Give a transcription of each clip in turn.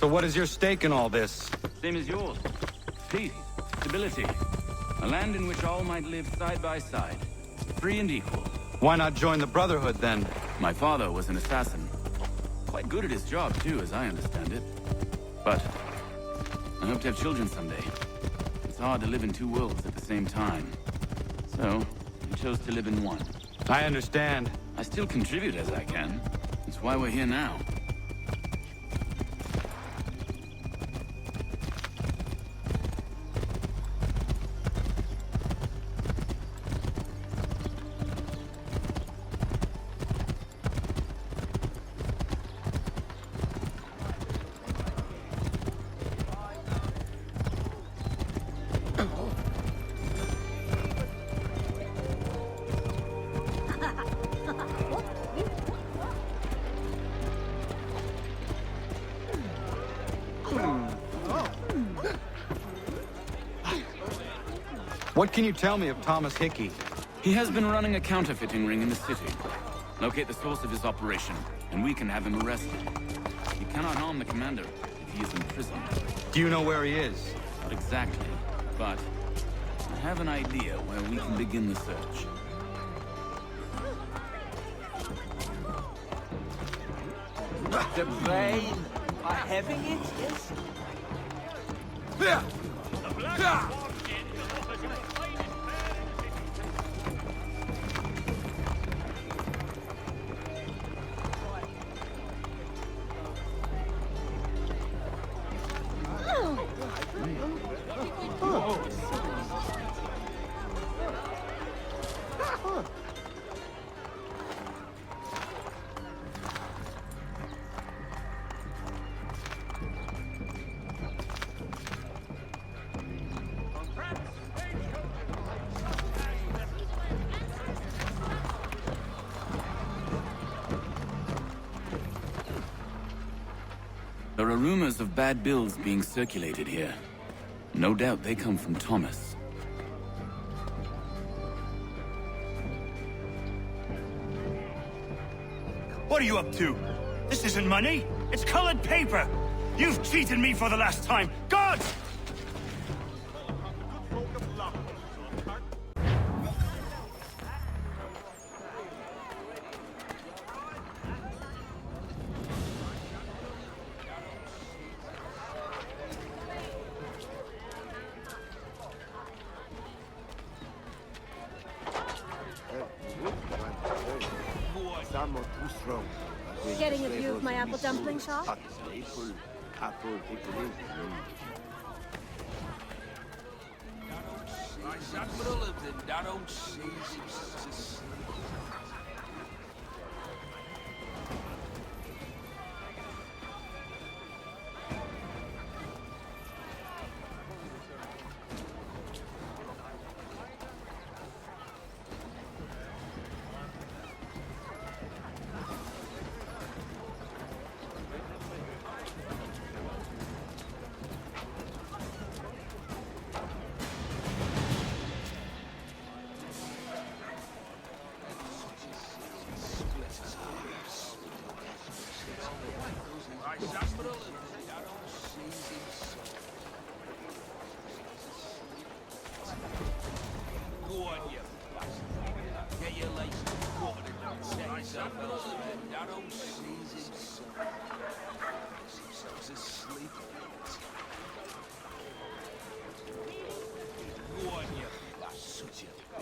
what is your stake in all this? Same as yours. Peace, stability. A land in which all might live side by side, free and equal. Why not join the Brotherhood, then? My father was an assassin. Quite good at his job, too, as I understand it. But I hope to have children someday. It's hard to live in two worlds at the same time. So, I chose to live in one. I understand. I still contribute as I can. That's why we're here now. What can you tell me of Thomas Hickey? He has been running a counterfeiting ring in the city. Locate the source of his operation, and we can have him arrested. You cannot harm the commander if he is imprisoned. Do you know where he is? Not exactly, but I have an idea where we can begin the search. The brain are having it, yes? There are rumors of bad bills being circulated here. No doubt they come from Thomas. What are you up to? This isn't money. It's colored paper. You've cheated me for the last time. God! Getting a view of my apple dumpling shop?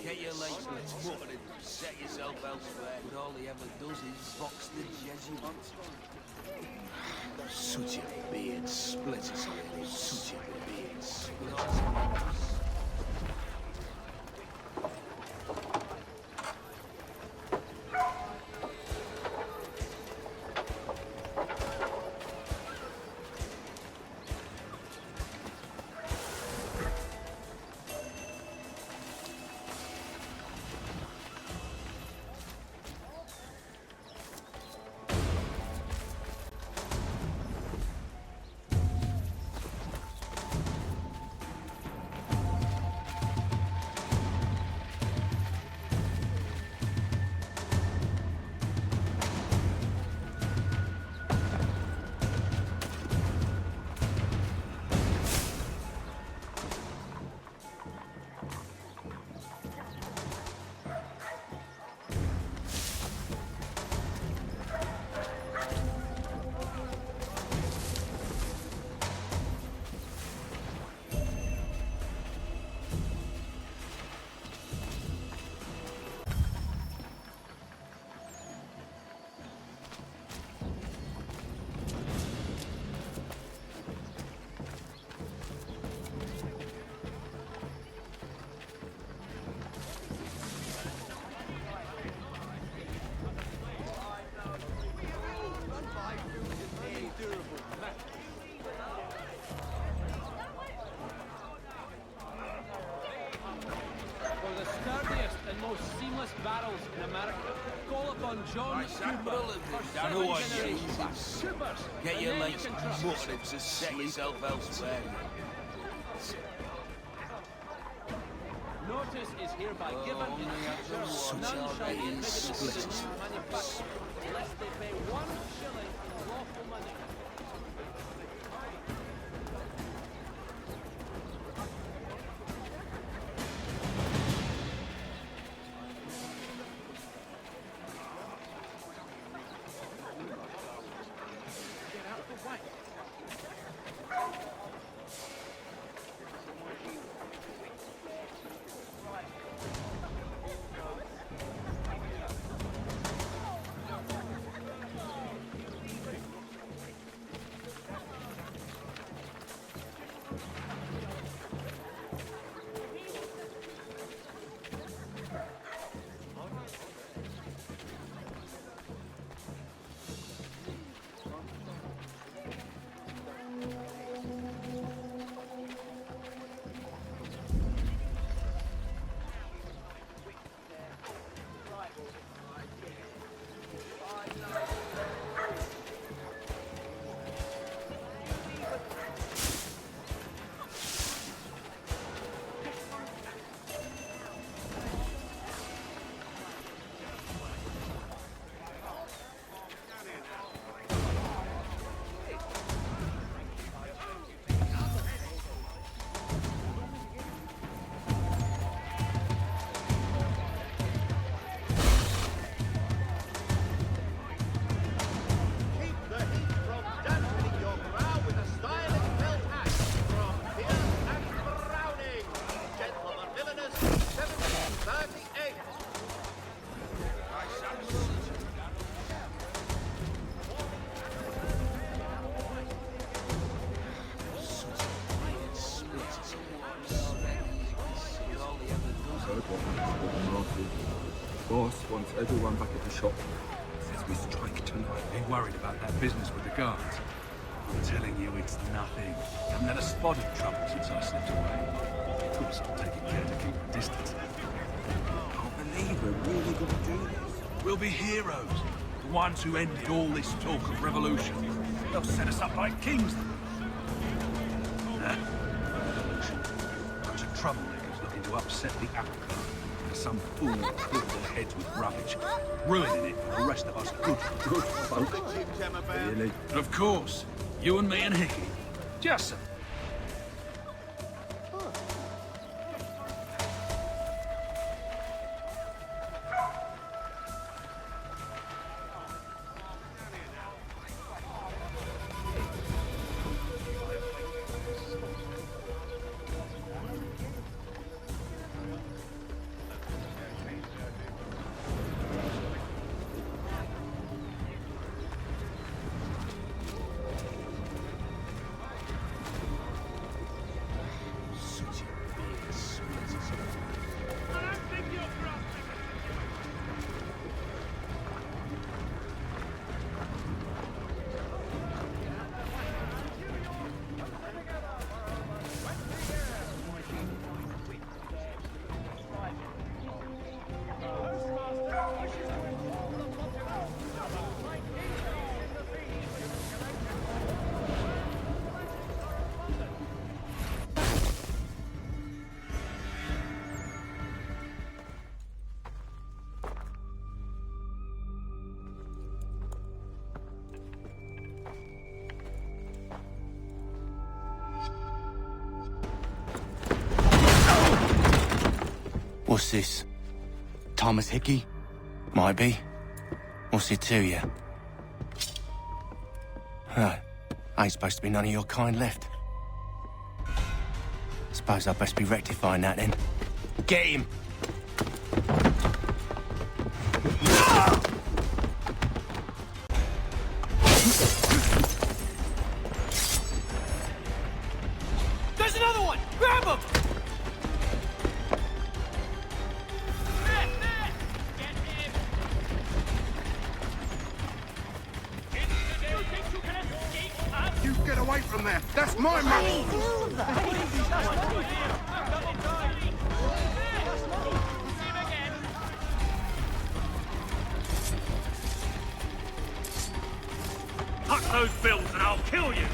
Get your legs mutter and set yourself elsewhere. But all he ever does is box the Jesuit. Such a beard splits his head. Such a beard splits. Get your legs muttered to set yourself elsewhere. Notice is hereby given in none shall be admitted to the new manufacture unless they pay 1 shilling in lawful money. Boss wants everyone back at the shop. Says we strike tonight. Be worried about that business with the guards. I'm telling you, it's nothing. Haven't had a spot of trouble since I slipped away. Of course, I'm taking care to keep a distance. I can't believe we're really going to do this. We'll be heroes. The ones who ended all this talk of revolution. They'll set us up like kings. Nah, revolution. Bunch of troublemakers looking to upset the apple cart. Some fool filled their heads with rubbish, ruining it for the rest of us good folk. Really? But of course, you and me and Hickey, just so. What's this? Thomas Hickey? Might be. What's it to you? Ain't supposed to be none of your kind left. Suppose I'd best be rectifying that then. Get him! There's another one! Grab him! You get away from there! That's my money! those bills and I'll kill you!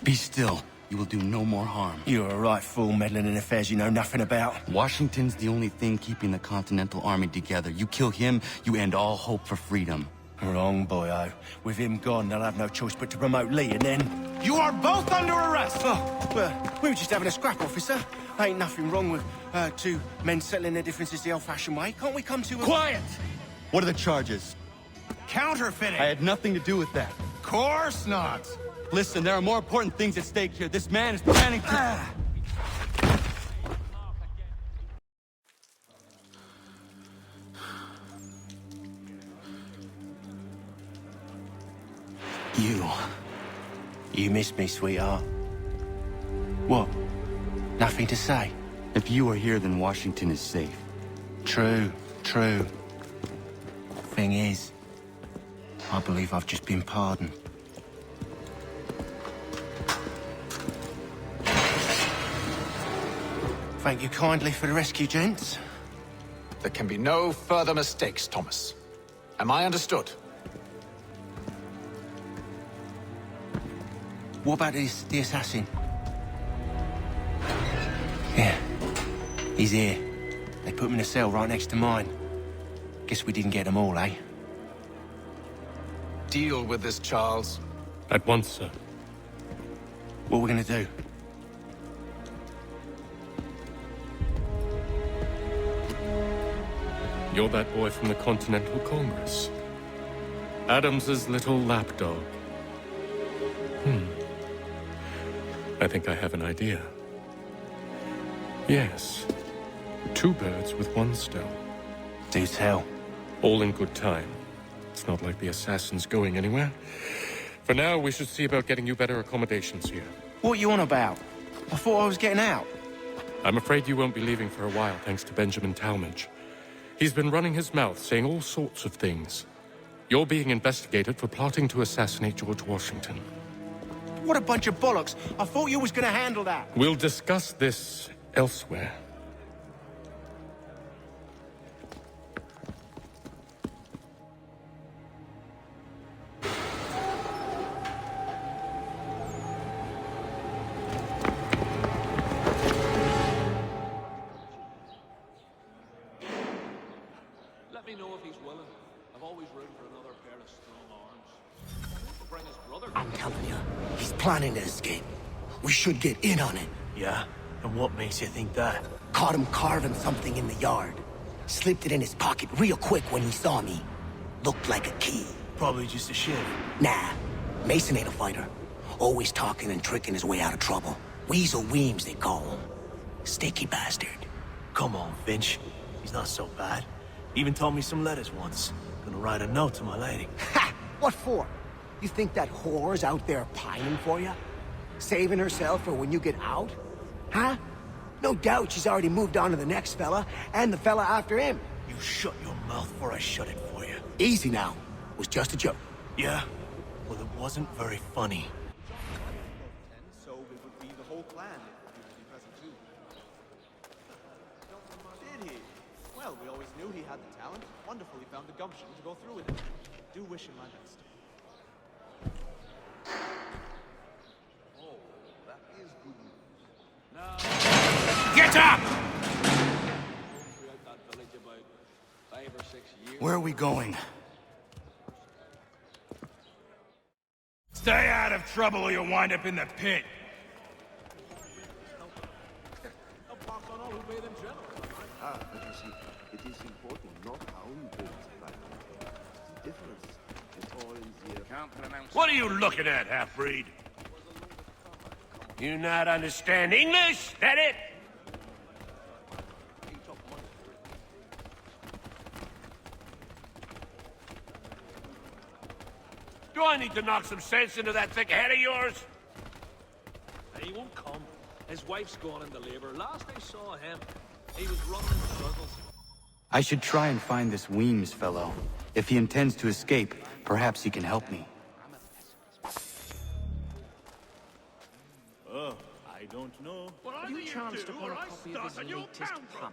Be still. You will do no more harm. You're a right fool meddling in affairs you know nothing about. Washington's the only thing keeping the Continental Army together. You kill him, you end all hope for freedom. Wrong, boyo. With him gone, they'll have no choice but to promote Lee, and then... You are both under arrest! Oh, well, we were just having a scrap, officer. Ain't nothing wrong with two men settling their differences the old-fashioned way. Can't we come to a... Quiet! What are the charges? Counterfeiting! I had nothing to do with that. Course not! Listen, there are more important things at stake here. This man is planning to... You missed me, sweetheart. What? Nothing to say? If you are here, then Washington is safe. True. Thing is, I believe I've just been pardoned. Thank you kindly for the rescue, gents. There can be no further mistakes, Thomas. Am I understood? What about the assassin? Yeah, he's here. They put him in a cell right next to mine. Guess we didn't get them all, eh? Deal with this, Charles. At once, sir. What are we gonna do? You're that boy from the Continental Congress. Adams's little lapdog. I think I have an idea. Yes. 2 birds with 1 stone. Do tell. All in good time. It's not like the assassin's going anywhere. For now, we should see about getting you better accommodations here. What are you on about? I thought I was getting out. I'm afraid you won't be leaving for a while, thanks to Benjamin Talmadge. He's been running his mouth, saying all sorts of things. You're being investigated for plotting to assassinate George Washington. What a bunch of bollocks. I thought you was gonna handle that. We'll discuss this elsewhere. Let me know if he's willing. I've always room for another pair of strong arms. Bring his brother. I'm telling you, he's planning to escape. We should get in on it. Yeah? And what makes you think that? Caught him carving something in the yard. Slipped it in his pocket real quick when he saw me. Looked like a key. Probably just a shiv. Nah, Mason ain't a fighter. Always talking and tricking his way out of trouble. Weasel Weems, they call him. Sticky bastard. Come on, Finch. He's not so bad. Even told me some letters once. Gonna write a note to my lady. Ha! What for? You think that whore's out there pining for you? Saving herself for when you get out? Huh? No doubt she's already moved on to the next fella, and the fella after him. You shut your mouth before I shut it for you. Easy now. It was just a joke. Yeah? Well, it wasn't very funny. So it would be the whole clan if he would be present too. Did he? Well, we always knew he had the talent. Wonderful he found the gumption to go through with it. Do wish him my best. Oh, that is good news. Now, Get up! throughout that village about 5 or 6 years. Where are we going? Stay out of trouble or you'll wind up in the pit. Ah, but you see, it is important not how you build the plan. The difference is all in the... What are you looking at, half-breed? You not understand English? That it? Do I need to knock some sense into that thick head of yours? He won't come. His wife's gone into labor. Last I saw him, he was running in circles. I should try and find this Weems fellow. If he intends to escape, perhaps he can help me. don't know. Have you chanced upon a copy of his latest pamphlet?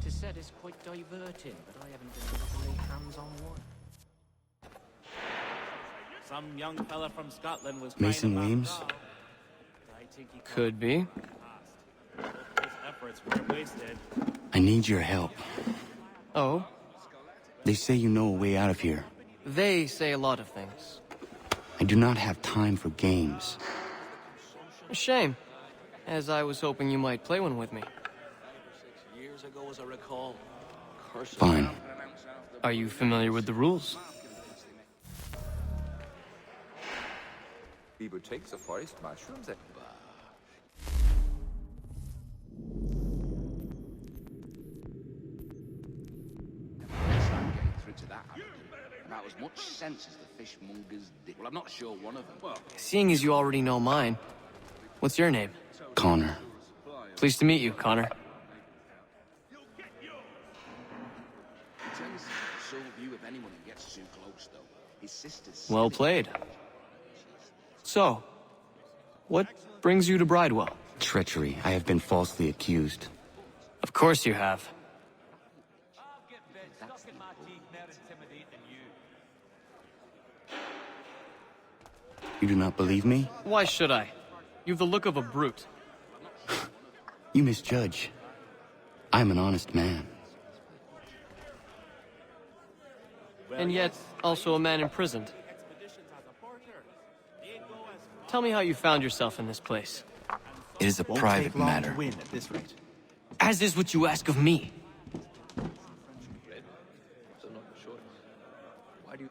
Tis said it's quite diverting, but I haven't been able to lay hands on one. Some young fella from Scotland was Mason Weems? Could be. His efforts were wasted. I need your help. Oh? They say you know a way out of here. They say a lot of things. I do not have time for games. A shame, as I was hoping you might play one with me. Years ago, as I recall. Fine. Are you familiar with the rules? He would take the forest mushrooms and... To that about as much sense as the fishmonger's dick. Well, I'm not sure one of them. Well, Seeing as you already know mine, what's your name? Connor. Pleased to meet you, Connor. So view if anyone gets too close, though. His sister's... Well played. So, what brings you to Bridewell? Treachery. I have been falsely accused. Of course you have. You do not believe me? Why should I? You've the look of a brute. You misjudge. I'm an honest man. And yet, also a man imprisoned. Tell me how you found yourself in this place. It is a private matter. Win at this rate. As is what you ask of me. Why do you...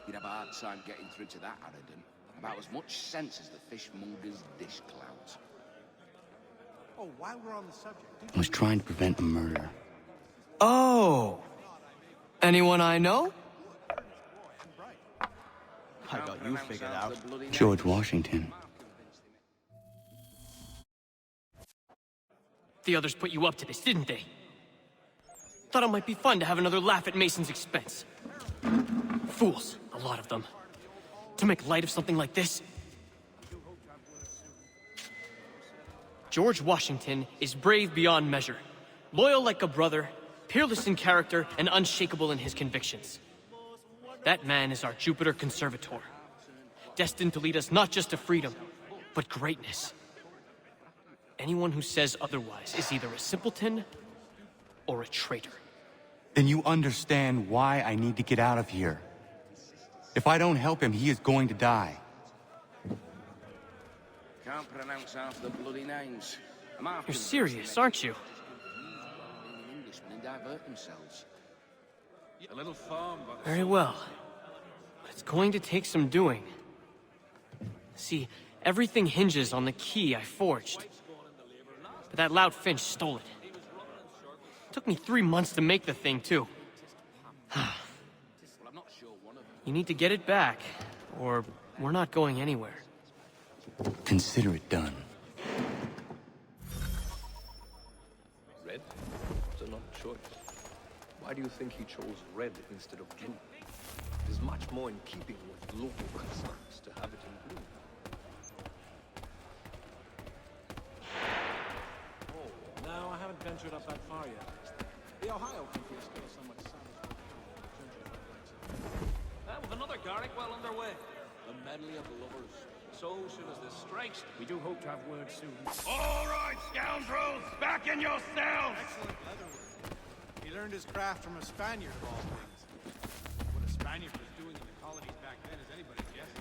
You'd have a hard time getting through to that Aradan. About as much sense as the fishmonger's dish clouds. Oh, while we're on the subject, I was trying to prevent a murder. Oh! Anyone I know? I got you figured out. George Washington. The others put you up to this, didn't they? Thought it might be fun to have another laugh at Mason's expense. Fools, a lot of them. To make light of something like this? George Washington is brave beyond measure, loyal like a brother, peerless in character, and unshakable in his convictions. That man is our Jupiter Conservator, destined to lead us not just to freedom, but greatness. Anyone who says otherwise is either a simpleton or a traitor. Then you understand why I need to get out of here. If I don't help him, he is going to die. Can't pronounce half the bloody names. You're serious, aren't you? Englishmen divert themselves. A little farm by the... Very well. But it's going to take some doing. See, everything hinges on the key I forged. But that loud Finch stole it. Took me 3 months to make the thing, too. You need to get it back, or we're not going anywhere. Consider it done. Red? It's an odd choice. Why do you think he chose red instead of blue? It is much more in keeping with local customs to have it in blue. Oh, no, I haven't ventured up that far yet. The Ohio country is still somewhat savage. With another Garrick well underway. The medley of lovers. So soon as this strikes, We do hope to have word soon. All right, scoundrels, back in your cells! Excellent leatherwork. He learned his craft from a Spaniard of all things. What a Spaniard was doing in the colonies back then is anybody's guess.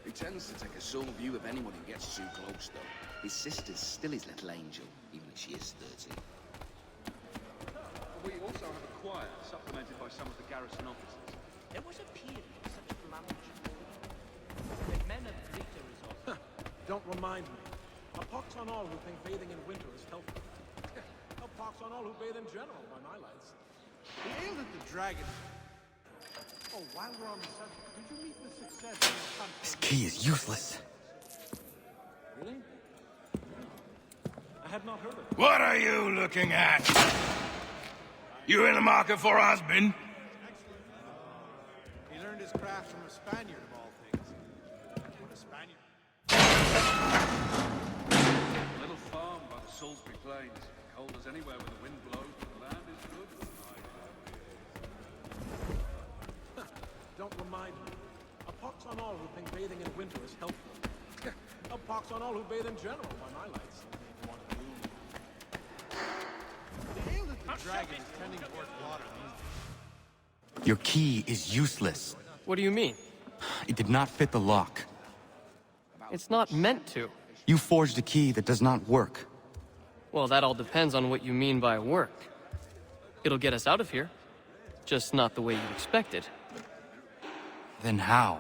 He tends to take a sole view of anyone who gets too close, though. His sister's still his little angel, even if she is 13. We also have a choir, supplemented by some of the garrison officers. there was a period of such flamage. The men of greater resolve. Don't remind me. A pox on all who think bathing in winter is healthy. A pox on all who bathe in general, by my lights. He aimed at the dragon. Oh, while we're on the subject, did you meet with success in your hunt? This key is useless. Really? I had not heard of it. What are you looking at? You in the market for a husband? He learned his craft from a Spaniard of all things. What a Spaniard. Salisbury Plains. Cold as anywhere where the wind blows, but the land is good. Don't remind me. A pox on all who think bathing in winter is helpful. A pox on all who bathe in general, by my lights. The ale that the dragon is tending towards water. Your key is useless. What do you mean? It did not fit the lock. It's not meant to. You forged a key that does not work. Well, that all depends on what you mean by work. It'll get us out of here. Just not the way you expected. Then how?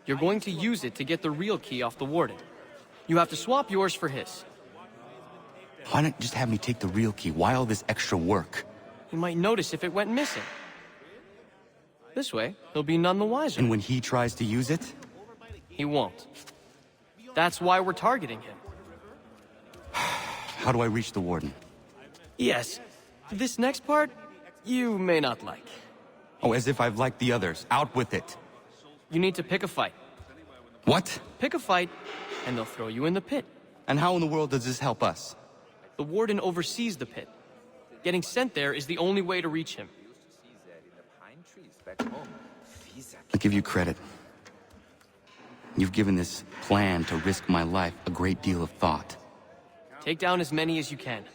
You're going to use it to get the real key off the warden. You have to swap yours for his. Why not just have me take the real key? Why all this extra work? He might notice if it went missing. This way, he'll be none the wiser. And when he tries to use it? He won't. That's why we're targeting him. How do I reach the warden? Yes. This next part, you may not like. Oh, as if I've liked the others. Out with it. You need to pick a fight. What? Pick a fight, and they'll throw you in the pit. And how in the world does this help us? The warden oversees the pit. Getting sent there is the only way to reach him. I'll give you credit. You've given this plan to risk my life a great deal of thought. Take down as many as you can.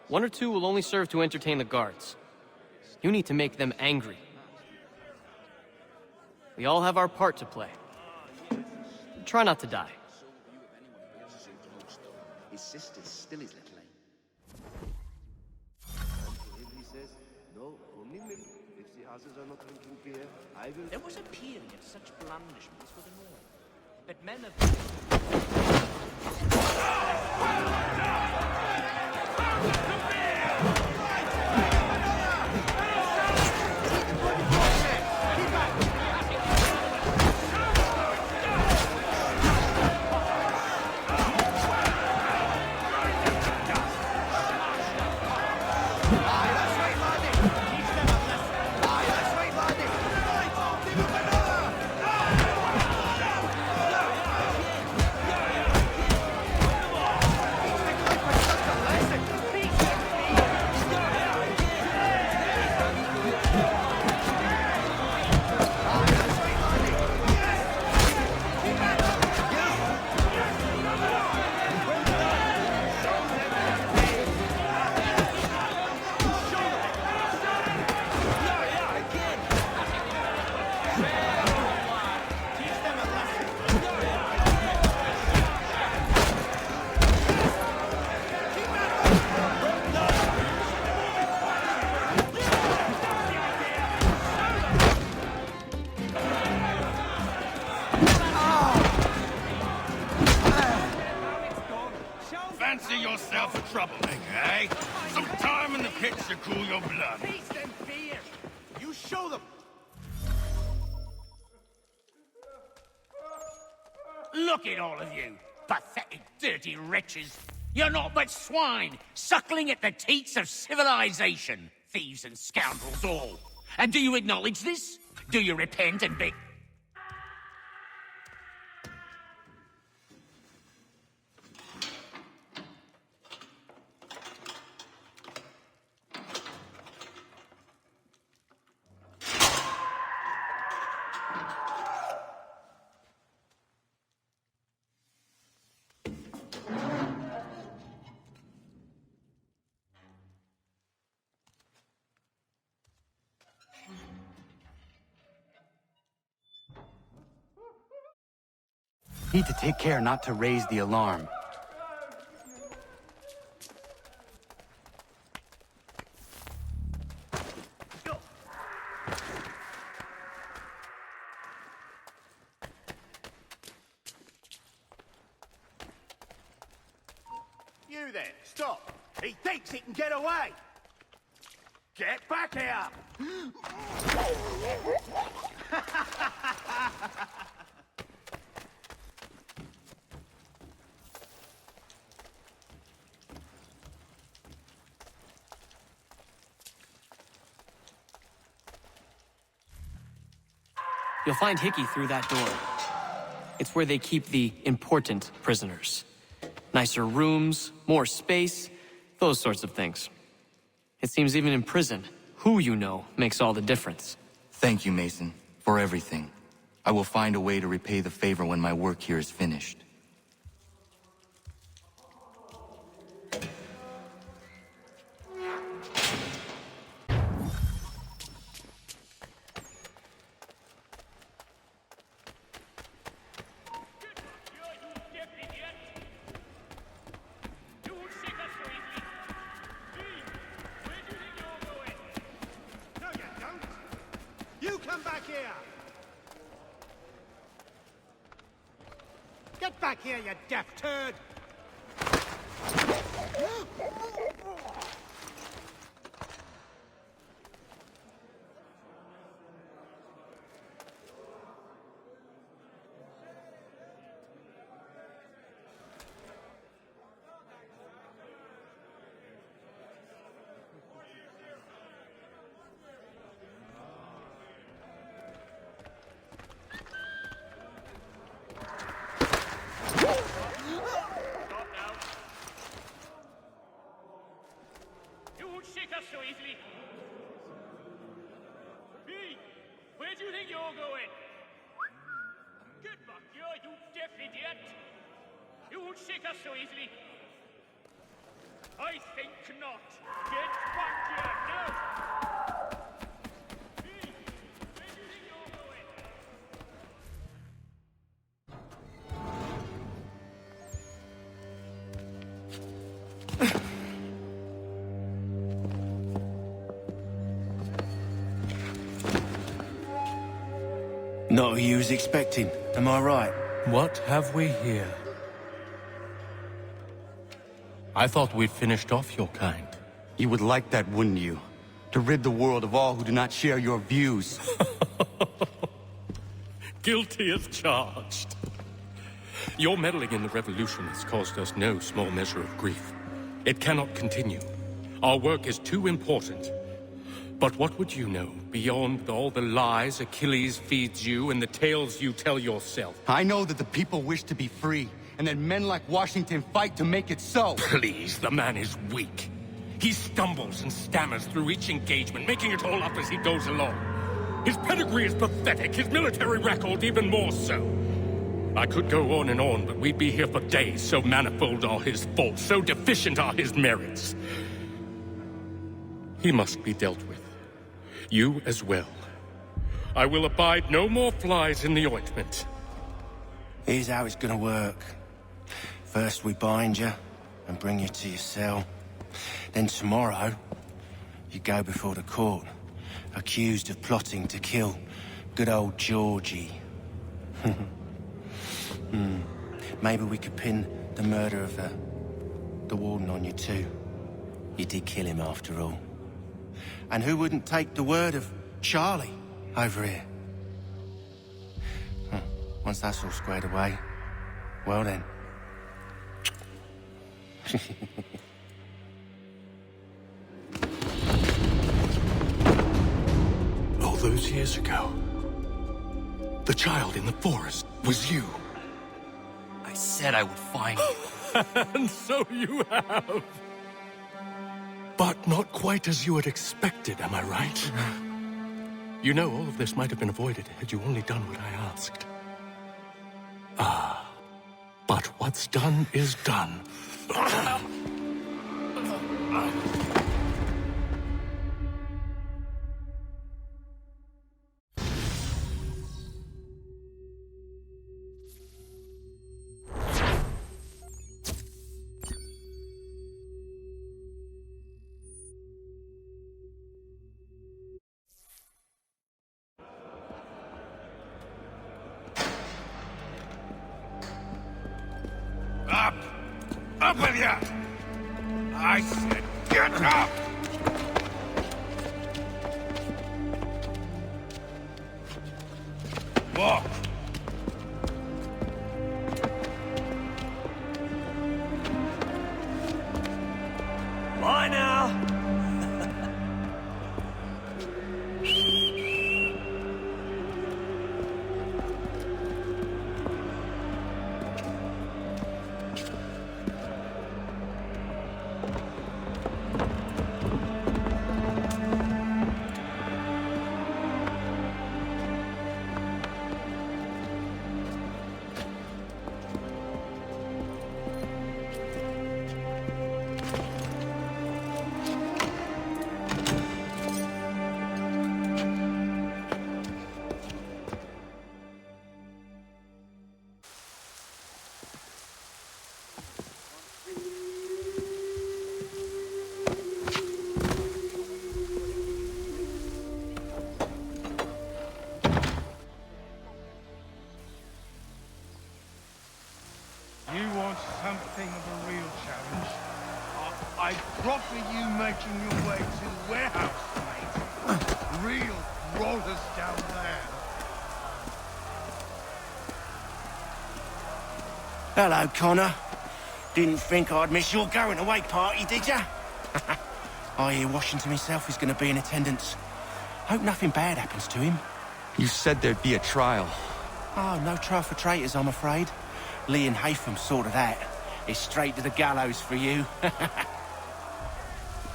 1 or 2 will only serve to entertain the guards. You need to make them angry. We all have our part to play. Try not to die. His sister's still his little aim. He says, no, only milk. If the others are not drinking beer, I will... There was a period such blandishments were the norm. But men of... Fancy yourself a troublemaker, eh? Some time in the pits to cool your blood. Peace and fear! You show them! Look at all of you, pathetic, dirty wretches. You're not but swine, suckling at the teats of civilization. Thieves and scoundrels all. And do you acknowledge this? Do you repent and beg? Need to take care not to raise the alarm. You there, stop! He thinks he can get away! Get back here! You'll find Hickey through that door. It's where they keep the important prisoners. Nicer rooms, more space, those sorts of things. It seems even in prison, who you know makes all the difference. Thank you, Mason, for everything. I will find a way to repay the favor when my work here is finished. You come back here! Get back here, you deaf turd! So easily. B, where do you think you're going? Get back here, you deaf idiot! You won't shake us so easily. I think not. Get back here now! B, where do you think you're going? Not who you was expecting, am I right? What have we here? I thought we'd finished off your kind. You would like that, wouldn't you? To rid the world of all who do not share your views. Guilty as charged. Your meddling in the revolution has caused us no small measure of grief. It cannot continue. Our work is too important. But what would you know beyond all the lies Achilles feeds you and the tales you tell yourself? I know that the people wish to be free, and that men like Washington fight to make it so. Please, the man is weak. He stumbles and stammers through each engagement, making it all up as he goes along. His pedigree is pathetic, his military record even more so. I could go on and on, but we'd be here for days, so manifold are his faults, so deficient are his merits. He must be dealt with. You as well. I will abide no more flies in the ointment. Here's how it's gonna work. First we bind you and bring you to your cell. Then tomorrow, you go before the court, accused of plotting to kill good old Georgie. Maybe we could pin the murder of the warden on you too. You did kill him after all. And who wouldn't take the word of Charlie over here? Once that's all squared away, well then. All those years ago, the child in the forest was you. I said I would find you. And so you have. But not quite as you had expected, am I right? You know, all of this might have been avoided had you only done what I asked. Ah, but what's done is done. Up with you! I said get up! Walk! Bye now! a real challenge, I'd proffer you making your way to the warehouse, mate. Real rollers down there. Hello, Connor. Didn't think I'd miss your going away party, did ya? I hear Washington himself is going to be in attendance. Hope nothing bad happens to him. You said there'd be a trial. Oh, no trial for traitors, I'm afraid. Lee and Haytham sorted that. It's straight to the gallows for you.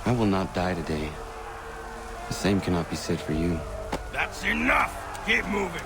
I will not die today. The same cannot be said for you. That's enough! Keep moving!